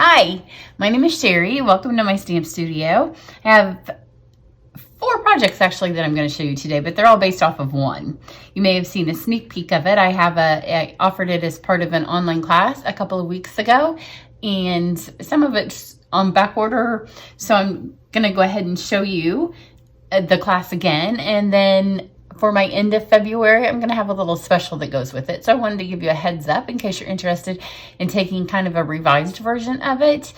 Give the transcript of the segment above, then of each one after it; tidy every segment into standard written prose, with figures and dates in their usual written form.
Hi, my name is Cheri. Welcome to my stamp studio. I have 4 projects actually that I'm going to show you today, but they're all based off of one. You may have seen a sneak peek of it. I offered it as part of an online class a couple of weeks ago, and some of it's on back order. So I'm going to go ahead and show you the class again, and then for my end of February, I'm going to have a little special that goes with it. So I wanted to give you a heads up in case you're interested in taking kind of a revised version of it.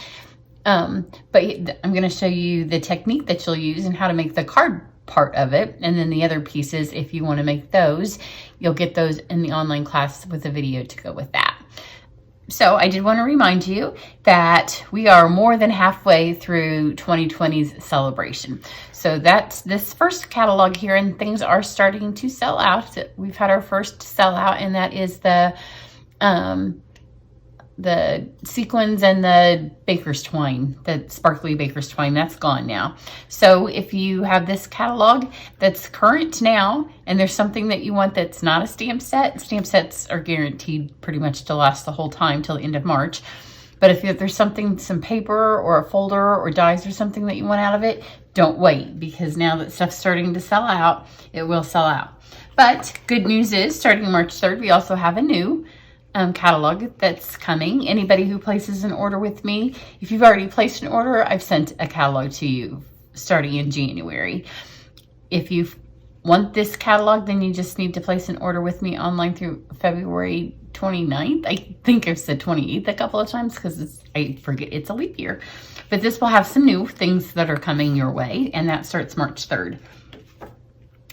But I'm going to show you the technique that you'll use and how to make the card part of it. And then the other pieces, if you want to make those, you'll get those in the online class with a video to go with that. So I did want to remind you that we are more than halfway through 2020's celebration. So that's this first catalog here, and things are starting to sell out. We've had our first sellout, and that is the sequins and the baker's twine, the sparkly baker's twine. That's gone now. So if you have this catalog that's current now and there's something that you want that's not a stamp sets are guaranteed pretty much to last the whole time till the end of March. But if there's something, some paper or a folder or dies or something that you want out of it, don't wait, because now that stuff's starting to sell out, it will sell out. But good news is, starting March 3rd, we also have a new catalog that's coming. Anybody who places an order with me, if you've already placed an order, I've sent a catalog to you starting in January. If you want this catalog, then you just need to place an order with me online through February 29th. I think I've said 28th a couple of times because I forget it's a leap year. But this will have some new things that are coming your way, and that starts March 3rd.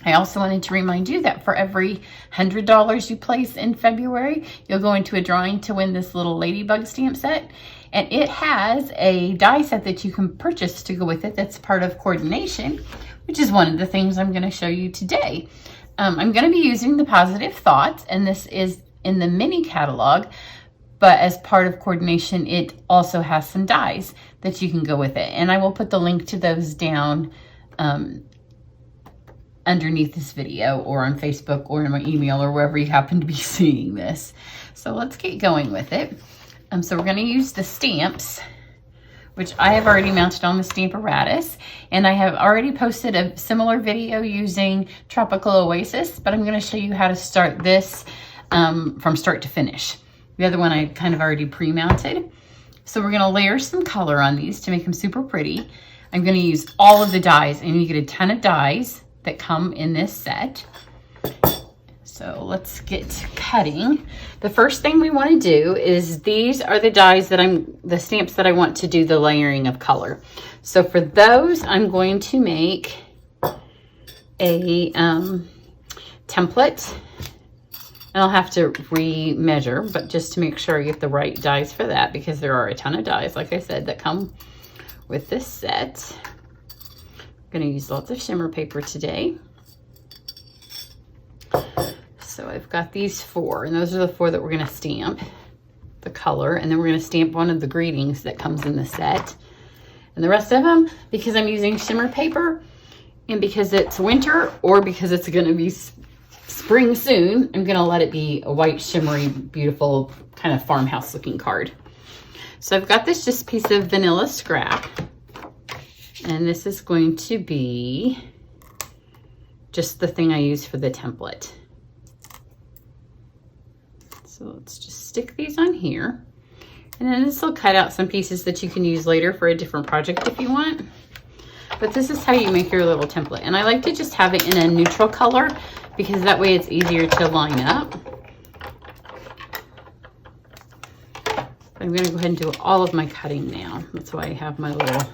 I also wanted to remind you that for every $100 you place in February, you'll go into a drawing to win this little ladybug stamp set. And it has a die set that you can purchase to go with it that's part of coordination, which is one of the things I'm going to show you today. I'm going to be using the Positive Thoughts, and this is in the mini catalog, but as part of coordination, it also has some dies that you can go with it. And I will put the link to those down underneath this video, or on Facebook, or in my email, or wherever you happen to be seeing this. So let's get going with it. So we're going to use the stamps, which I have already mounted on the Stamparatus, and I have already posted a similar video using Tropical Oasis, but I'm going to show you how to start this from start to finish. The other one I kind of already pre-mounted. So we're going to layer some color on these to make them super pretty. I'm going to use all of the dies, and you get a ton of dies that come in this set. So let's get cutting. The first thing we want to do is, these are the dies that the stamps that I want to do the layering of color. So for those, I'm going to make a template, and I'll have to re-measure, but just to make sure I get the right dies for that, because there are a ton of dies, like I said, that come with this set. I'm going to use lots of shimmer paper today. So I've got these 4, and those are the 4 that we're going to stamp the color, and then we're going to stamp one of the greetings that comes in the set. And the rest of them, because I'm using shimmer paper, and because it's winter, or because it's going to be spring soon, I'm going to let it be a white, shimmery, beautiful, kind of farmhouse looking card. So I've got this just piece of vanilla scrap, and this is going to be just the thing I use for the template. So let's just stick these on here. And then this will cut out some pieces that you can use later for a different project if you want. But this is how you make your little template. And I like to just have it in a neutral color, because that way it's easier to line up. I'm going to go ahead and do all of my cutting now. That's why I have my little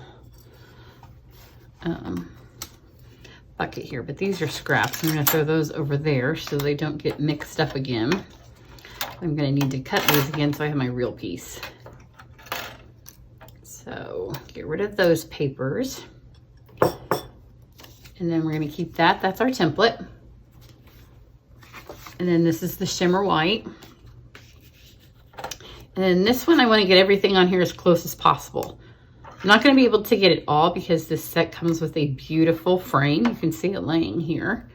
bucket here, but these are scraps. I'm going to throw those over there so they don't get mixed up again. I'm going to need to cut these again so I have my real piece. So get rid of those papers, and then we're going to keep that. That's our template. And then this is the shimmer white. And then this one, I want to get everything on here as close as possible. I'm not going to be able to get it all because this set comes with a beautiful frame. You can see it laying here,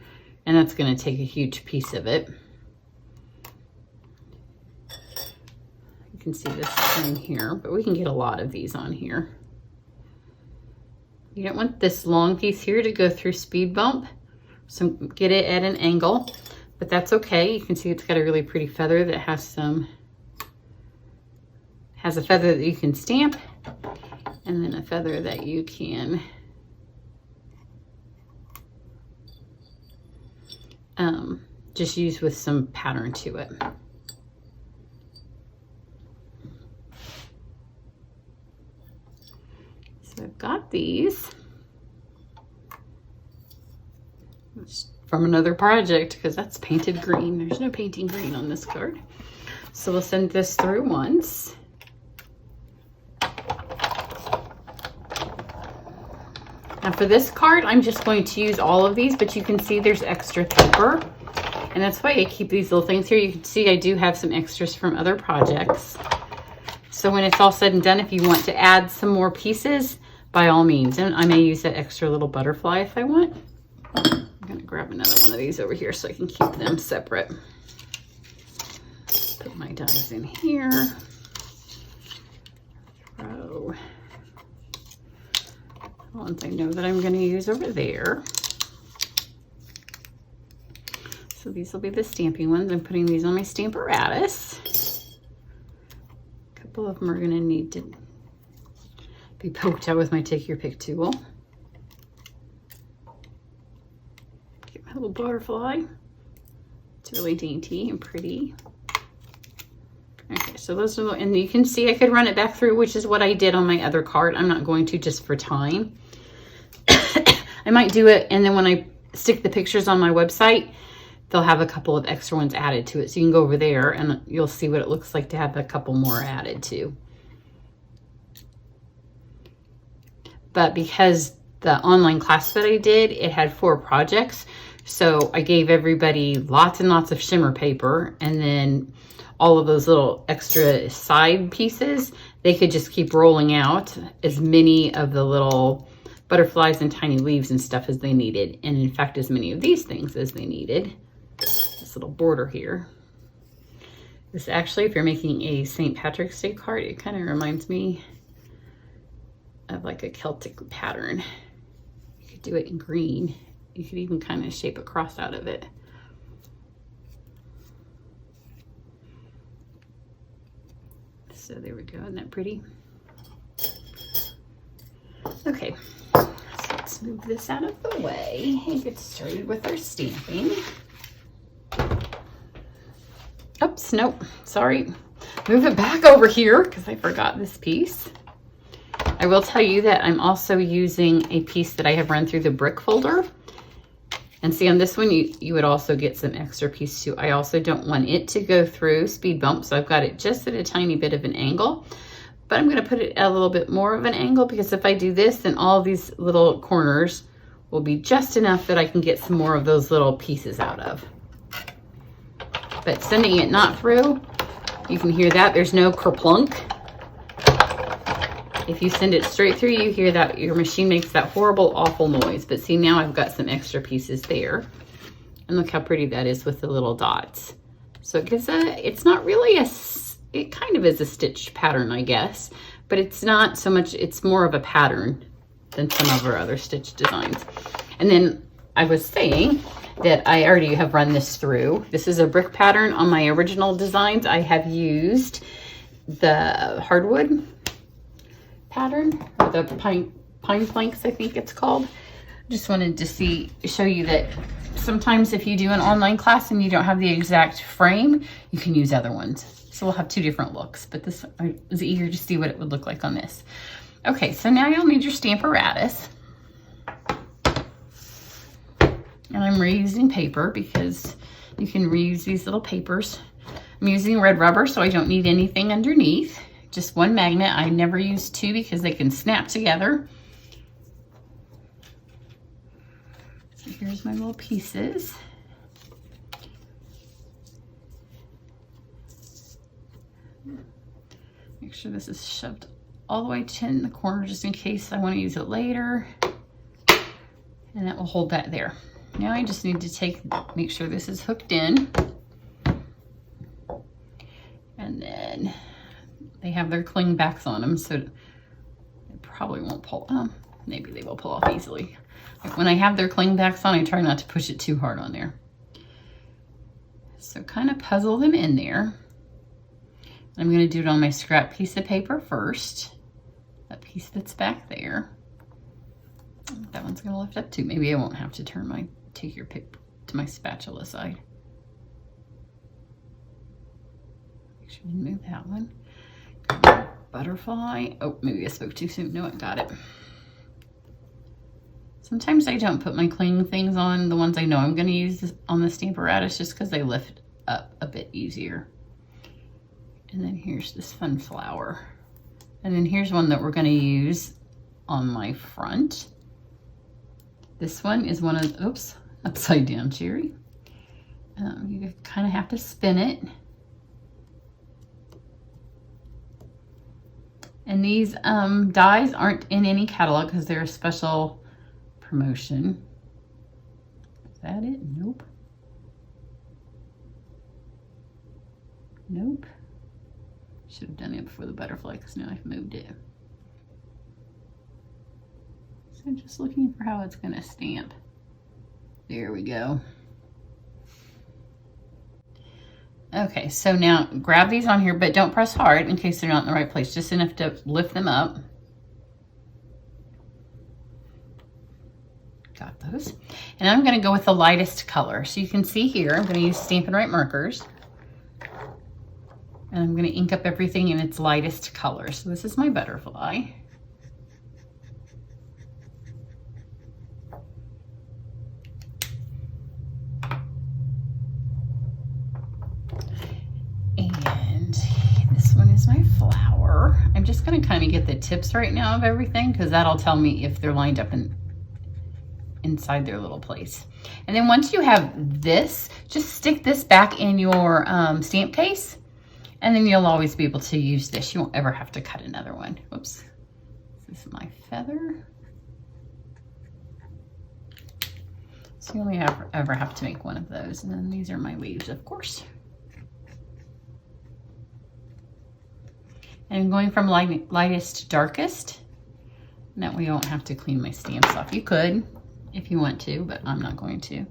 and that's going to take a huge piece of it. can see this in here, but we can get a lot of these on here. You don't want this long piece here to go through speed bump, so get it at an angle, but that's okay. You can see it's got a really pretty feather that has a feather that you can stamp, and then a feather that you can just use with some pattern to it. So I've got these. It's from another project because that's painted green. There's no painting green on this card. So we'll send this through once. Now for this card, I'm just going to use all of these, but you can see there's extra paper. And that's why I keep these little things here. You can see I do have some extras from other projects. So when it's all said and done, if you want to add some more pieces, by all means. And I may use that extra little butterfly if I want. I'm gonna grab another one of these over here so I can keep them separate. Put my dies in here. Throw the ones I know that I'm gonna use over there. So these will be the stamping ones. I'm putting these on my Stamparatus. A couple of them are gonna need to be poked out with my take your pick tool. Get my little butterfly. It's really dainty and pretty. Okay, so those are, and you can see I could run it back through, which is what I did on my other card. I'm not going to just for time. I might do it, and then when I stick the pictures on my website, they'll have a couple of extra ones added to it. So you can go over there and you'll see what it looks like to have a couple more added to. But because the online class that I did, it had 4 projects. So I gave everybody lots and lots of shimmer paper, and then all of those little extra side pieces, they could just keep rolling out as many of the little butterflies and tiny leaves and stuff as they needed. And in fact, as many of these things as they needed. This little border here. This actually, if you're making a St. Patrick's Day card, it kind of reminds me of like a Celtic pattern. You could do it in green. You could even kind of shape a cross out of it. So there we go, isn't that pretty? Okay, so let's move this out of the way and get started with our stamping. Oops, nope, sorry. Move it back over here because I forgot this piece. I will tell you that I'm also using a piece that I have run through the brick folder. And see, on this one, you would also get some extra piece too. I also don't want it to go through speed bump, so I've got it just at a tiny bit of an angle. But I'm gonna put it at a little bit more of an angle because if I do this, then all these little corners will be just enough that I can get some more of those little pieces out of. But sending it not through, you can hear that. There's no kerplunk. If you send it straight through, you hear that your machine makes that horrible, awful noise. But see, now I've got some extra pieces there. And look how pretty that is with the little dots. So it gives it's not really it kind of is a stitch pattern, I guess. But it's not so much, it's more of a pattern than some of our other stitch designs. And then I was saying that I already have run this through. This is a brick pattern. On my original designs, I have used the hardwood pattern, or the pine planks, I think it's called. Just wanted to show you that sometimes if you do an online class and you don't have the exact frame, you can use other ones. So we'll have 2 different looks, but this is easier to see what it would look like on this. Okay, so now you'll need your Stamparatus. And I'm reusing paper because you can reuse these little papers. I'm using red rubber, so I don't need anything underneath. Just 1 magnet. I never use 2 because they can snap together. So here's my little pieces. Make sure this is shoved all the way in the corner just in case I want to use it later. And that will hold that there. Now I just need to make sure this is hooked in. And then They have their cling backs on them, so it probably won't pull. Maybe they will pull off easily. When I have their cling backs on, I try not to push it too hard on there. So kind of puzzle them in there. I'm going to do it on my scrap piece of paper first. That piece that's back there. That one's going to lift up too. Maybe I won't have to take your pick to my spatula side. Make sure you move that one. Butterfly. Oh, maybe I spoke too soon. No, I got it. Sometimes I don't put my cling things on, the ones I know I'm going to use on the Stamparatus, just because they lift up a bit easier. And then here's this fun flower. And then here's one that we're going to use on my front. This one is one of, oops, upside down Cheri. You kind of have to spin it. And these dies aren't in any catalog because they're a special promotion. Is that it? Nope. Nope. Should have done it before the butterfly because now I've moved it. So I'm just looking for how it's going to stamp. There we go. Okay, so now grab these on here, but don't press hard in case they're not in the right place. Just enough to lift them up. Got those. And I'm going to go with the lightest color. So you can see here, I'm going to use Stampin' Right markers. And I'm going to ink up everything in its lightest color. So this is my butterfly. And this one is my flower. I'm just going to kind of get the tips right now of everything because that'll tell me if they're lined up inside their little place. And then once you have this, just stick this back in your stamp case. And then you'll always be able to use this. You won't ever have to cut another one. Whoops. This is my feather. So you only ever have to make one of those. And then these are my leaves, of course. And I'm going from lightest to darkest. And that way you won't have to clean my stamps off. You could if you want to, but I'm not going to.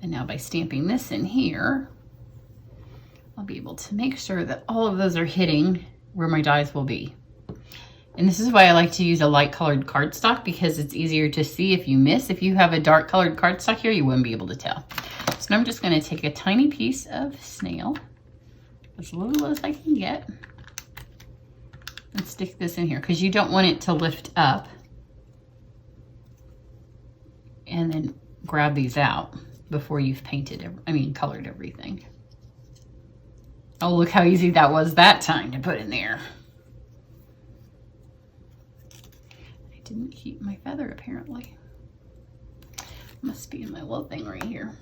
And now by stamping this in here, I'll be able to make sure that all of those are hitting where my dies will be. And this is why I like to use a light colored cardstock because it's easier to see if you miss. If you have a dark colored cardstock here, you wouldn't be able to tell. So now I'm just going to take a tiny piece of snail, as little as I can get, and stick this in here because you don't want it to lift up. And then grab these out before you've colored everything. Oh, look how easy that was that time to put in there. I didn't keep my feather, apparently. Must be in my little thing right here.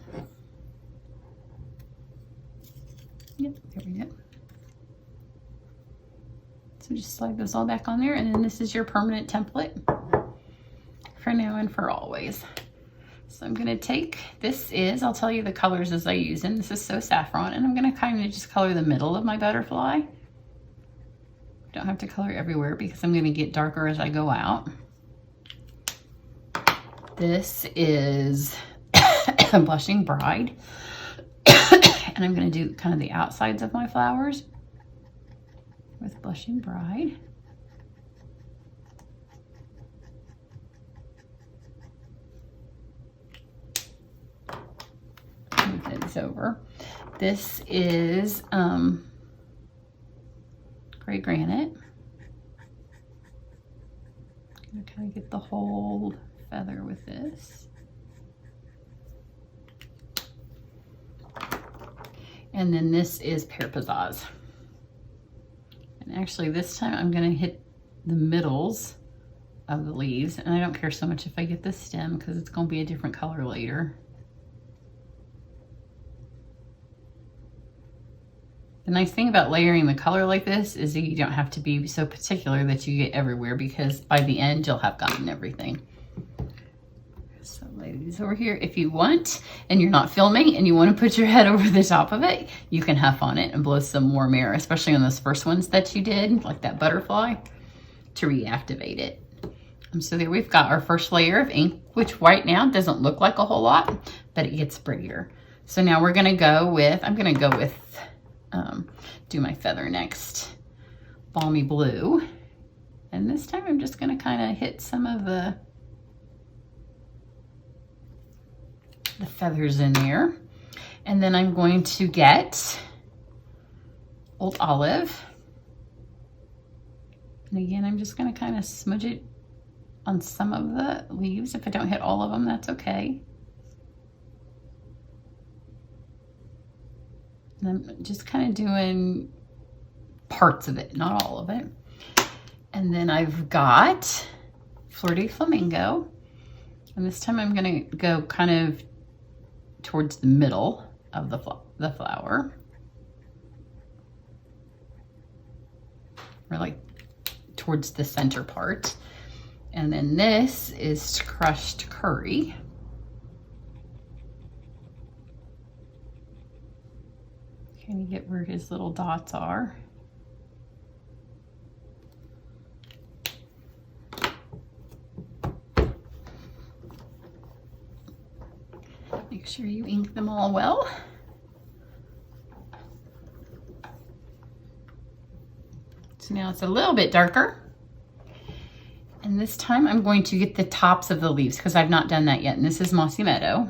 Yep, there we go. So just slide those all back on there, and then this is your permanent template for now and for always. So I'm going to take, I'll tell you the colors as I use them. This is So Saffron, and I'm going to kind of just color the middle of my butterfly. Don't have to color everywhere because I'm going to get darker as I go out. This is Blushing Bride. And I'm going to do kind of the outsides of my flowers with Blushing Bride. Over. This is Gray Granite. I'm going to kind of get the whole feather with this. And then this is Pear Pizzazz. And actually this time I'm going to hit the middles of the leaves. And I don't care so much if I get the stem because it's going to be a different color later. The nice thing about layering the color like this is that you don't have to be so particular that you get everywhere because by the end you'll have gotten everything. So ladies over here, if you want, and you're not filming and you want to put your head over the top of it, you can huff on it and blow some warm air, especially on those first ones that you did, like that butterfly, to reactivate it. So there we've got our first layer of ink, which right now doesn't look like a whole lot, but it gets prettier. So now we're gonna go with, I'm gonna go with, do my feather next, Balmy Blue. And this time I'm just gonna kind of hit some of the feathers in there. And then I'm going to get Old Olive. And again, I'm just gonna kind of smudge it on some of the leaves. If I don't hit all of them, that's okay. And I'm just kind of doing parts of it, not all of it. And then I've got Fleur de Flamingo. And this time I'm gonna go kind of towards the middle of the flower. Or like towards the center part. And then this is crushed curry. Can you get where his little dots are? Make sure you ink them all well. So now it's a little bit darker. And this time I'm going to get the tops of the leaves because I've not done that yet. And this is Mossy Meadow.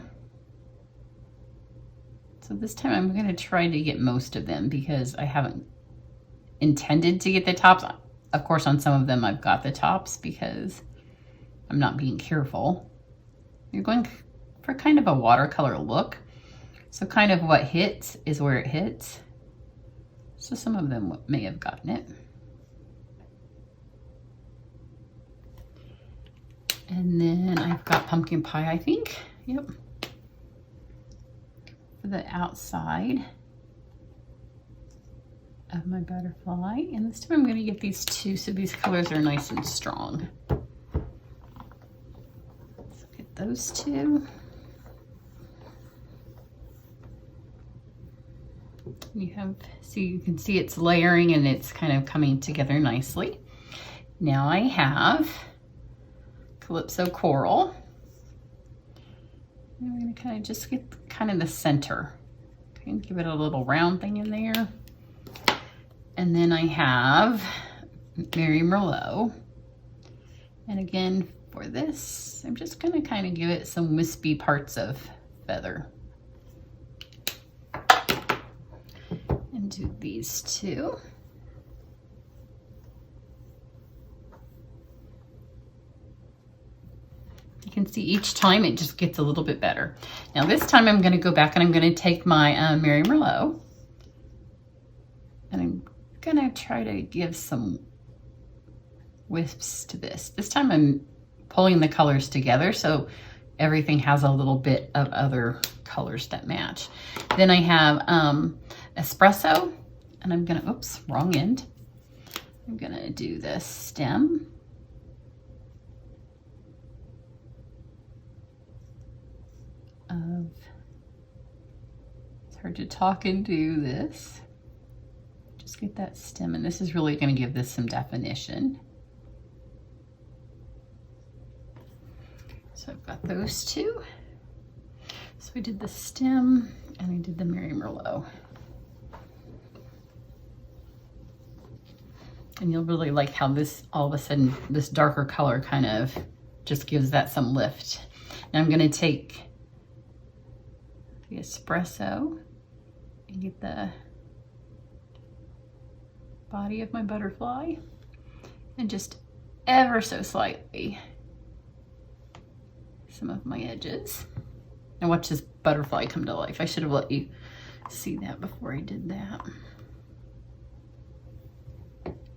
So this time I'm going to try to get most of them because I haven't intended to get the tops. Of course, on some of them I've got the tops because I'm not being careful. You're going for kind of a watercolor look. So kind of what hits is where it hits. So some of them may have gotten it. And then I've got pumpkin pie, I think. Yep. For the outside of my butterfly. And this time I'm going to get these two so these colors are nice and strong. Let's get those two. You have, so you can see it's layering and it's kind of coming together nicely. Now I have Calypso Coral. And I'm going to kind of just get kind of the center. Okay, give it a little round thing in there. And then I have Mary Merlot. And again, for this, I'm just going to kind of give it some wispy parts of feather. And do these two. You can see each time it just gets a little bit better. Now this time I'm going to go back and I'm going to take my Mary Merlot. And I'm going to try to give some wisps to this. This time I'm pulling the colors together so everything has a little bit of other colors that match. Then I have Espresso, and I'm going to, oops, wrong end. I'm going to do the stem. It's hard to talk and do this. Just get that stem, and this is really going to give this some definition. So I've got those two. So I did the stem and I did the Mary Merlot. And you'll really like how this, all of a sudden, this darker color kind of just gives that some lift. Now I'm going to take the Espresso and get the body of my butterfly and just ever so slightly some of my edges. Now watch this butterfly come to life. I should have let you see that before I did that.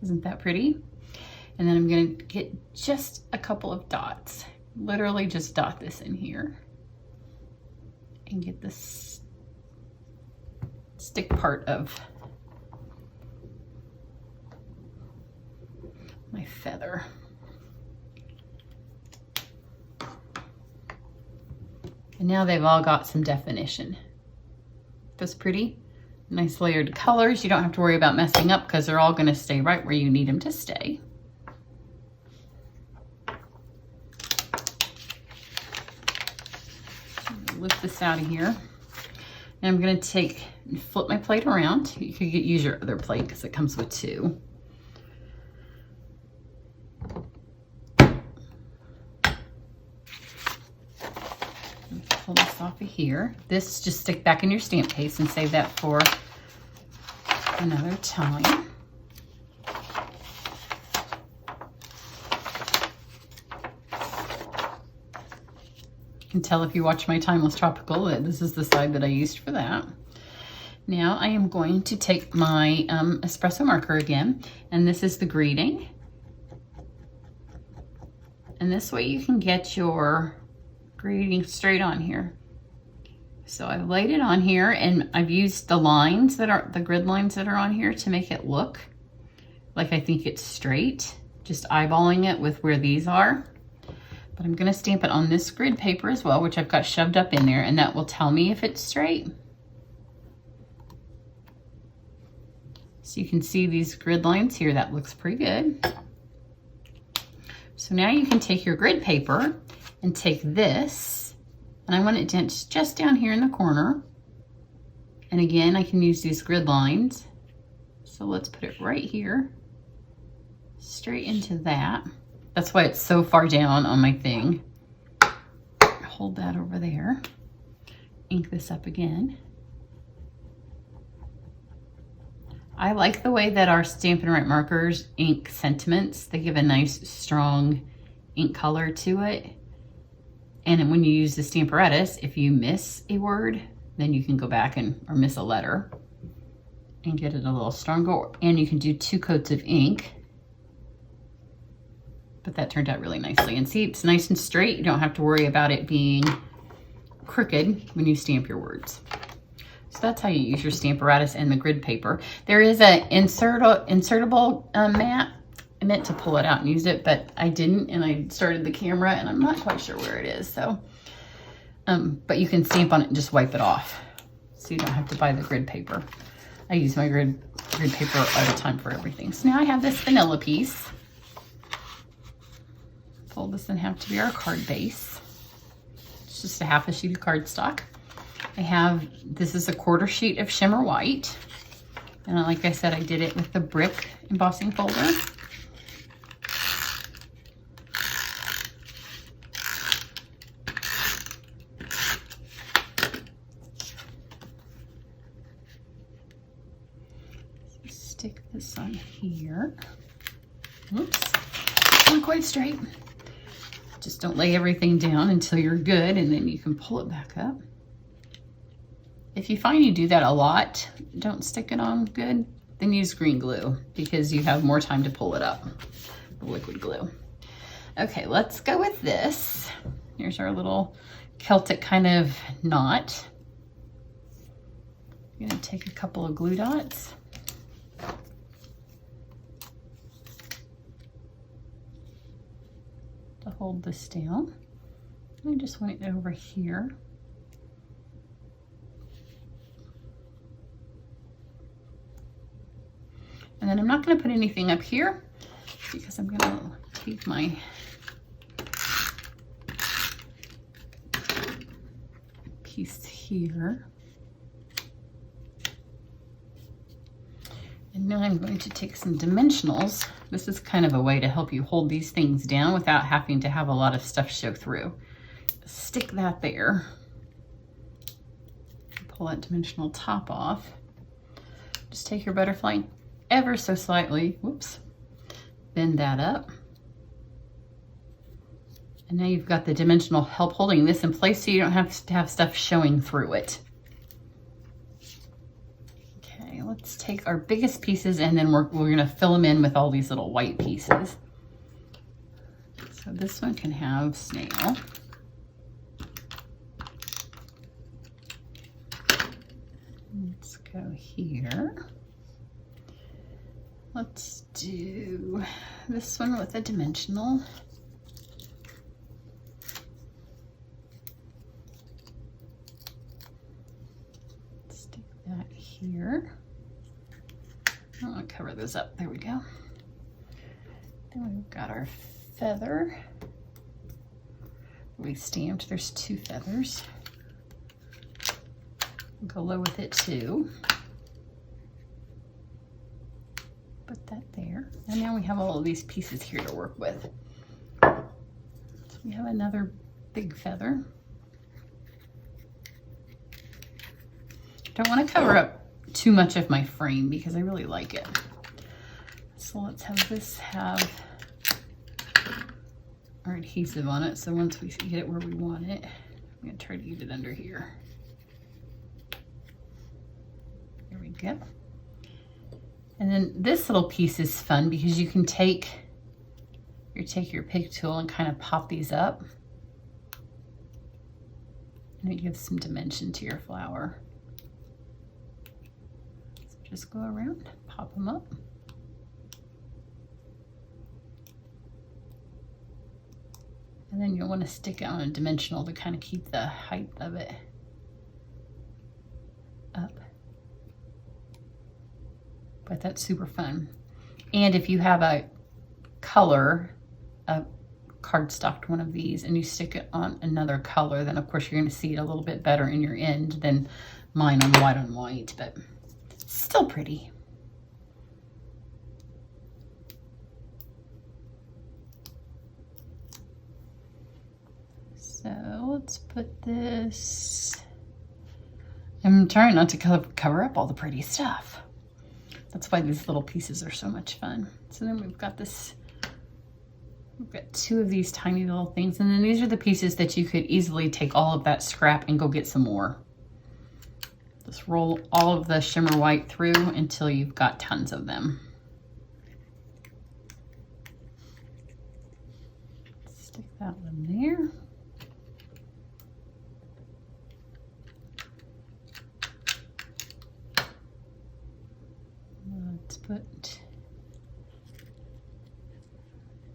Isn't that pretty? And then I'm going to get just a couple of dots. Literally just dot this in here. And get this stick part of my feather. And now they've all got some definition. That's pretty. Nice layered colors. You don't have to worry about messing up because they're all going to stay right where you need them to stay. Lift this out of here. And I'm going to take and flip my plate around. You could use your other plate because it comes with two. Pull this off of here. This just stick back in your stamp case and save that for another time. You can tell if you watch my Timeless Tropical that this is the side that I used for that. Now I am going to take my espresso marker again, and this is the greeting. And this way you can get your greeting straight on here. So I've laid it on here, and I've used the lines that are, the grid lines that are on here to make it look like I think it's straight, just eyeballing it with where these are. But I'm gonna stamp it on this grid paper as well, which I've got shoved up in there, and that will tell me if it's straight. So you can see these grid lines here, that looks pretty good. So now you can take your grid paper and take this, and I want it just down here in the corner. And again, I can use these grid lines. So let's put it right here, straight into that. That's why it's so far down on my thing. Hold that over there. Ink this up again. I like the way that our Stampin' Right markers ink sentiments. They give a nice, strong ink color to it. And when you use the Stamparatus, if you miss a word, then you can go back or miss a letter and get it a little stronger. And you can do 2 coats of ink. But that turned out really nicely. And see, it's nice and straight. You don't have to worry about it being crooked when you stamp your words. So that's how you use your Stamparatus and the grid paper. There is an insertable mat. I meant to pull it out and use it, but I didn't, and I started the camera, and I'm not quite sure where it is. So, but you can stamp on it and just wipe it off, so you don't have to buy the grid paper. I use my grid paper all the time for everything. So now I have this vanilla piece. Fold this in half to be our card base. It's just a half a sheet of cardstock. I have, this is a 1/4 sheet of shimmer white. And like I said, I did it with the brick embossing folder. Stick this on here. Oops, not quite straight. Just don't lay everything down until you're good, and then you can pull it back up. If you find you do that a lot, don't stick it on good, then use green glue because you have more time to pull it up, the liquid glue. Okay, let's go with this. Here's our little Celtic kind of knot. I'm gonna take a couple of glue dots. To hold this down. I just want it over here. And then I'm not going to put anything up here because I'm going to take my piece here. And now I'm going to take some dimensionals. This is kind of a way to help you hold these things down without having to have a lot of stuff show through. Stick that there. Pull that dimensional top off. Just take your butterfly ever so slightly, whoops, bend that up. And now you've got the dimensional help holding this in place so you don't have to have stuff showing through it. Okay, let's take our biggest pieces and then we're gonna fill them in with all these little white pieces. So this one can have snail. Let's go here. Let's do this one with a dimensional. here. I want to cover those up. There we go. Then we've got our feather. We stamped. There's 2 feathers. Go low with it too. Put that there. And now we have all of these pieces here to work with. So we have another big feather. Don't want to cover up too much of my frame because I really like it. So let's have this have our adhesive on it. So once we get it where we want it, I'm going to try to get it under here. There we go. And then this little piece is fun because you can take your pick tool and kind of pop these up. And it gives some dimension to your flower. So just go around, pop them up. And then you'll want to stick it on a dimensional to kind of keep the height of it up. But that's super fun. And if you have a color, a cardstock one of these, and you stick it on another color, then of course you're going to see it a little bit better in your end than mine on white, but still pretty. So let's put this, I'm trying not to cover up all the pretty stuff. That's why these little pieces are so much fun. So then we've got this, we've got 2 of these tiny little things. And then these are the pieces that you could easily take all of that scrap and go get some more. Just roll all of the shimmer white through until you've got tons of them. Stick that one there. Let's put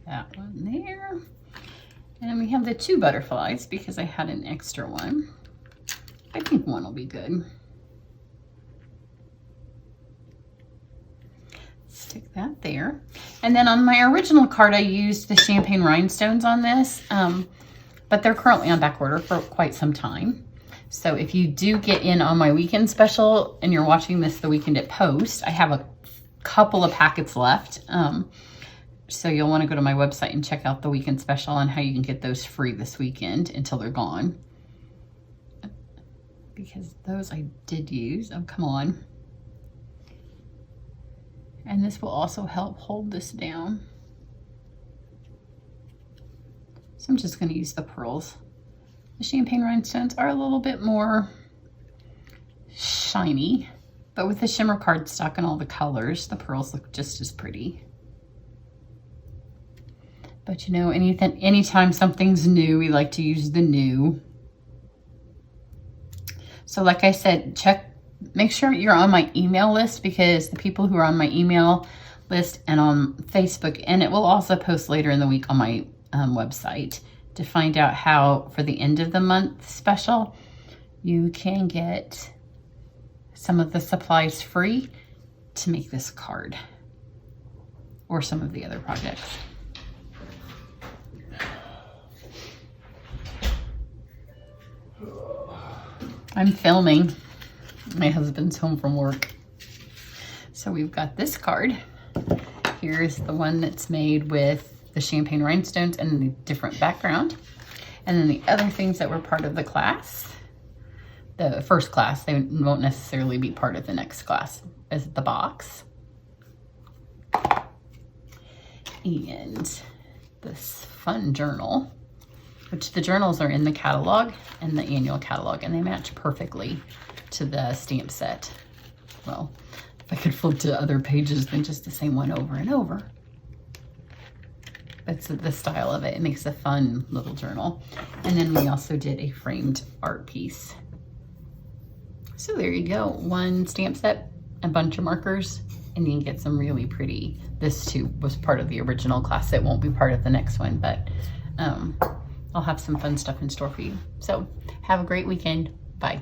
that one there. And we have the 2 butterflies because I had an extra one. I think one will be good. Stick that there. And then on my original card, I used the champagne rhinestones on this, but they're currently on back order for quite some time. So if you do get in on my weekend special and you're watching this the weekend it posts, I have a couple of packets left. So you'll want to go to my website and check out the weekend special on how you can get those free this weekend until they're gone. Because those I did use. Oh, come on. And this will also help hold this down. So I'm just going to use the pearls. The champagne rhinestones are a little bit more shiny, but with the shimmer cardstock and all the colors, the pearls look just as pretty. But you know, anytime something's new, we like to use the new. So like I said, make sure you're on my email list, because the people who are on my email list and on Facebook, and it will also post later in the week on my website, to find out how, for the end of the month special, you can get some of the supplies free to make this card or some of the other projects. I'm filming. My husband's home from work. So we've got this card. Here's the one that's made with the champagne rhinestones and the different background. And then the other things that were part of the class, the first class, they won't necessarily be part of the next class, as the box. And this fun journal, which the journals are in the catalog and the annual catalog, and they match perfectly to the stamp set. Well, if I could flip to other pages than just the same one over and over. That's the style of it. It makes a fun little journal. And then we also did a framed art piece. So there you go. One stamp set, a bunch of markers, and you can get some really pretty. This too was part of the original class. It won't be part of the next one, but I'll have some fun stuff in store for you. So have a great weekend. Bye.